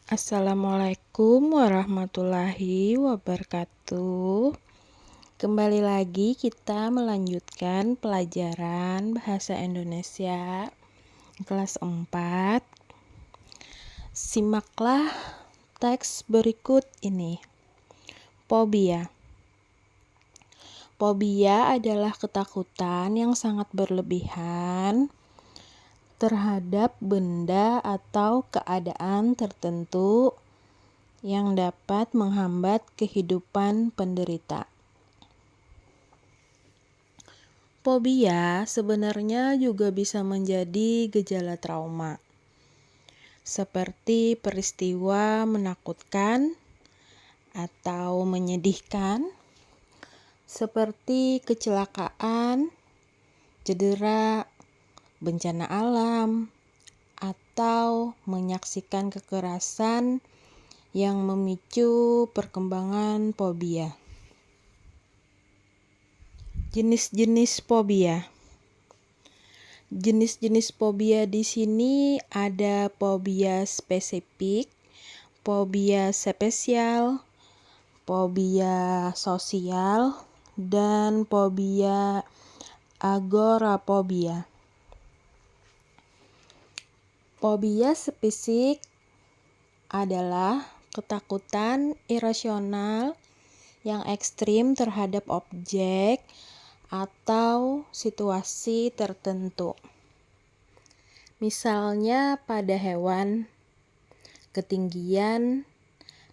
Assalamualaikum warahmatullahi wabarakatuh. Kembali lagi kita melanjutkan pelajaran Bahasa Indonesia kelas 4. Simaklah teks berikut ini. Fobia. Fobia adalah ketakutan yang sangat berlebihan terhadap benda atau keadaan tertentu yang dapat menghambat kehidupan penderita. Fobia sebenarnya juga bisa menjadi gejala trauma, seperti peristiwa menakutkan atau menyedihkan, seperti kecelakaan, cedera, bencana alam, atau menyaksikan kekerasan yang memicu perkembangan fobia. Jenis-jenis fobia. Jenis-jenis fobia di sini ada fobia spesifik, fobia spesial, fobia sosial, dan fobia agorafobia. Fobia spesifik adalah ketakutan irasional yang ekstrim terhadap objek atau situasi tertentu. Misalnya pada hewan, ketinggian,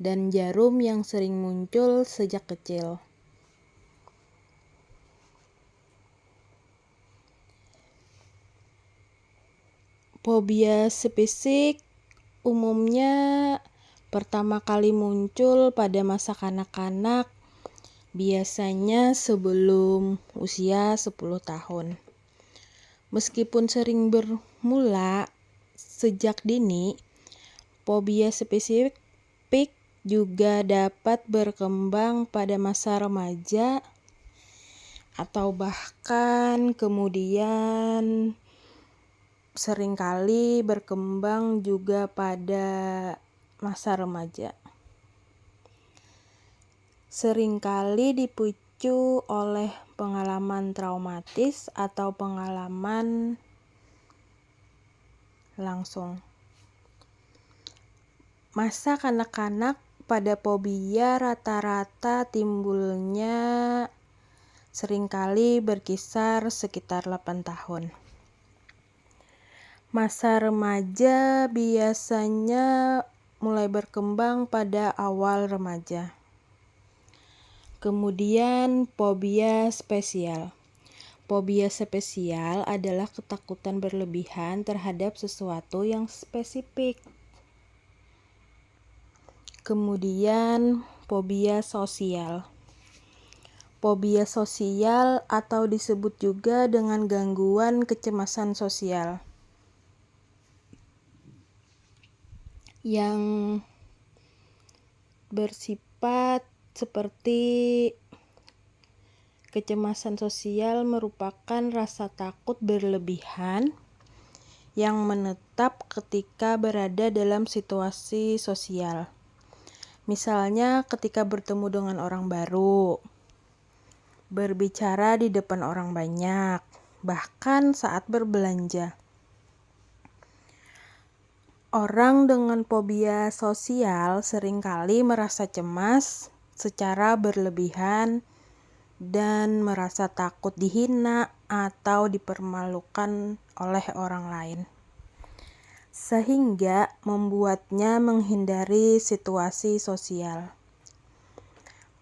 dan jarum yang sering muncul sejak kecil. Fobia spesifik umumnya pertama kali muncul pada masa kanak-kanak, biasanya sebelum usia 10 tahun. Meskipun sering bermula sejak dini, fobia spesifik juga dapat berkembang pada masa remaja atau bahkan kemudian seringkali berkembang juga pada masa remaja. Seringkali dipicu oleh pengalaman traumatis atau pengalaman langsung. Masa kanak-kanak pada fobia rata-rata timbulnya seringkali berkisar sekitar 8 tahun. Masa remaja biasanya mulai berkembang pada awal remaja. Kemudian fobia spesial. Fobia spesial adalah ketakutan berlebihan terhadap sesuatu yang spesifik. Kemudian fobia sosial. Fobia sosial atau disebut juga dengan gangguan kecemasan sosial yang bersifat seperti kecemasan sosial merupakan rasa takut berlebihan yang menetap ketika berada dalam situasi sosial. Misalnya ketika bertemu dengan orang baru, berbicara di depan orang banyak, bahkan saat berbelanja. Orang dengan fobia sosial seringkali merasa cemas secara berlebihan dan merasa takut dihina atau dipermalukan oleh orang lain, sehingga membuatnya menghindari situasi sosial.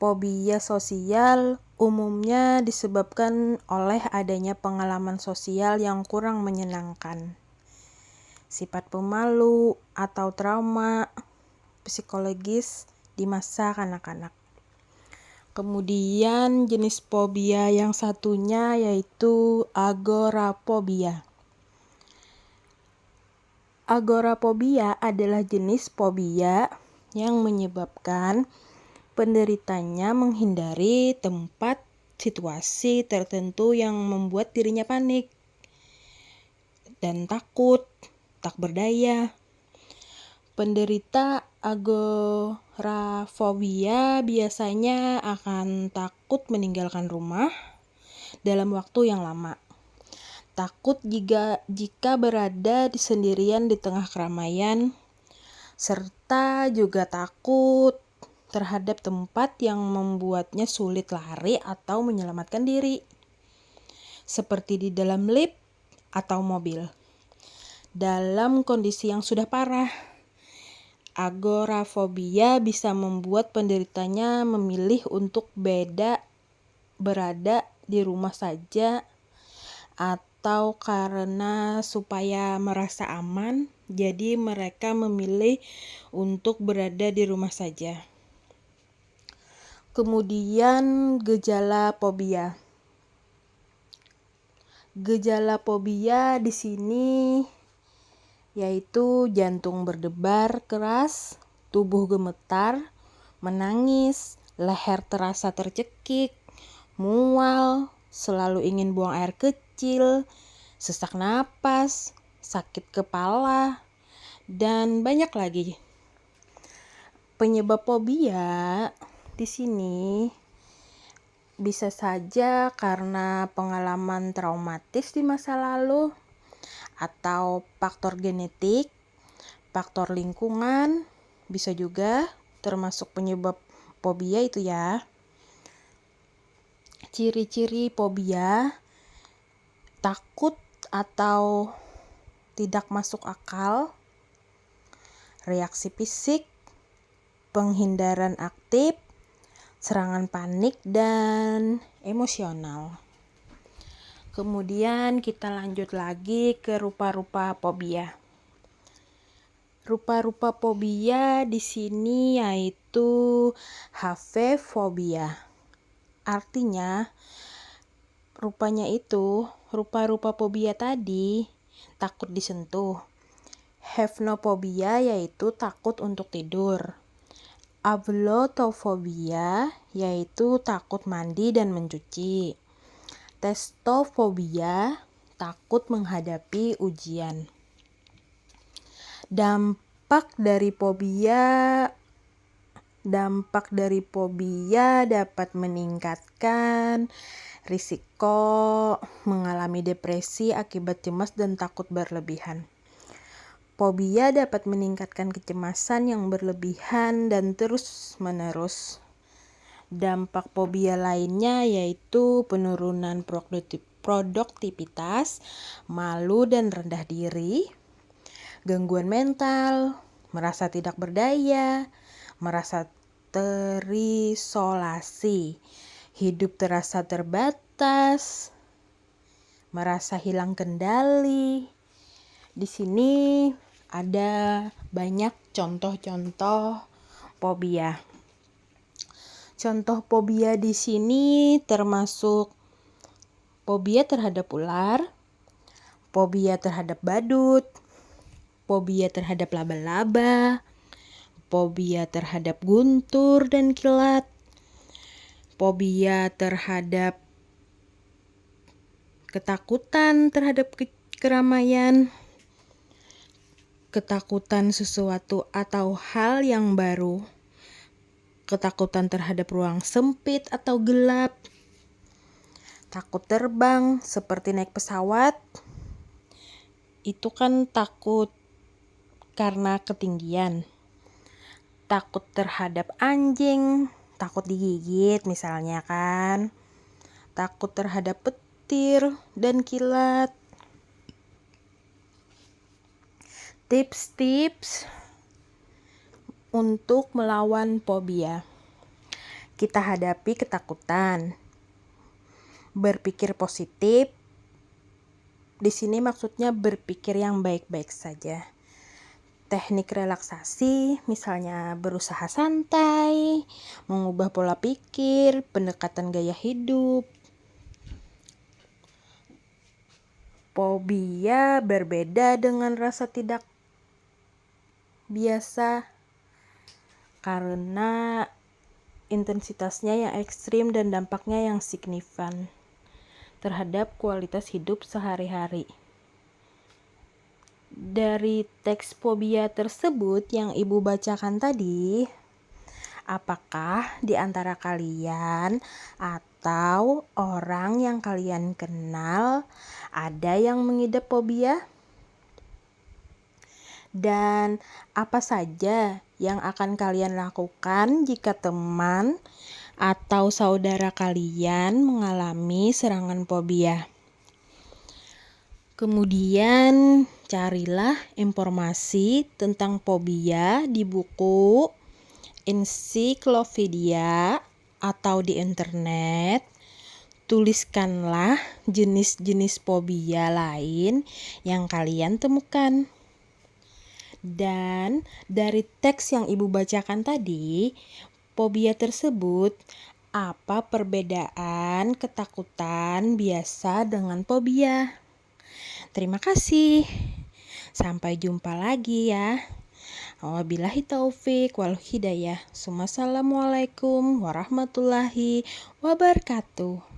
Fobia sosial umumnya disebabkan oleh adanya pengalaman sosial yang kurang menyenangkan, sifat pemalu atau trauma psikologis di masa kanak-kanak. Kemudian jenis fobia yang satunya yaitu agorafobia. Agorafobia adalah jenis fobia yang menyebabkan penderitanya menghindari tempat, situasi tertentu yang membuat dirinya panik dan takut, tak berdaya. Penderita agorafobia biasanya akan takut meninggalkan rumah dalam waktu yang lama. Takut jika berada sendirian di tengah keramaian, serta juga takut terhadap tempat yang membuatnya sulit lari atau menyelamatkan diri, seperti di dalam lift atau mobil. Dalam kondisi yang sudah parah, agorafobia bisa membuat penderitanya memilih untuk berada di rumah saja, atau karena supaya merasa aman, jadi mereka memilih untuk berada di rumah saja. Kemudian gejala fobia. Gejala fobia di sini yaitu jantung berdebar keras, tubuh gemetar, menangis, leher terasa tercekik, mual, selalu ingin buang air kecil, sesak napas, sakit kepala, dan banyak lagi. Penyebab fobia di sini bisa saja karena pengalaman traumatis di masa lalu, atau faktor genetik, faktor lingkungan, bisa juga termasuk penyebab fobia itu ya. Ciri-ciri fobia: takut atau tidak masuk akal, reaksi fisik, penghindaran aktif, serangan panik, dan emosional. Kemudian kita lanjut lagi ke rupa-rupa fobia. Rupa-rupa fobia di sini yaitu HV-fobia. Artinya, rupa-rupa fobia tadi takut disentuh. Hypnophobia yaitu takut untuk tidur. Ablotofobia yaitu takut mandi dan mencuci. Testofobia takut menghadapi ujian. Dampak dari fobia dapat meningkatkan risiko mengalami depresi akibat cemas dan takut berlebihan. Fobia dapat meningkatkan kecemasan yang berlebihan dan terus-menerus. Dampak fobia lainnya yaitu penurunan produktivitas, malu dan rendah diri, gangguan mental, merasa tidak berdaya, merasa terisolasi, hidup terasa terbatas, merasa hilang kendali. Di sini ada banyak contoh-contoh fobia. Contoh fobia di sini termasuk fobia terhadap ular, fobia terhadap badut, fobia terhadap laba-laba, fobia terhadap guntur dan kilat, fobia terhadap ketakutan terhadap keramaian, ketakutan sesuatu atau hal yang baru, ketakutan terhadap ruang sempit atau gelap, takut terbang seperti naik pesawat, itu kan takut karena ketinggian. Takut terhadap anjing, takut digigit misalnya kan. Takut terhadap petir dan kilat. Tips-tips untuk melawan fobia. Kita hadapi ketakutan. Berpikir positif. Di sini maksudnya berpikir yang baik-baik saja. Teknik relaksasi, misalnya berusaha santai, mengubah pola pikir, pendekatan gaya hidup. Fobia berbeda dengan rasa tidak biasa karena intensitasnya yang ekstrim dan dampaknya yang signifikan terhadap kualitas hidup sehari-hari. Dari teks fobia tersebut yang Ibu bacakan tadi, apakah di antara kalian atau orang yang kalian kenal ada yang mengidap fobia? Dan apa saja yang akan kalian lakukan jika teman atau saudara kalian mengalami serangan fobia? Kemudian carilah informasi tentang fobia di buku, ensiklopedia, atau di internet. Tuliskanlah jenis-jenis fobia lain yang kalian temukan. Dan dari teks yang Ibu bacakan tadi, fobia tersebut, apa perbedaan ketakutan biasa dengan fobia? Terima kasih. Sampai jumpa lagi ya. Wabillahi taufik wal hidayah. Assalamualaikum warahmatullahi wabarakatuh.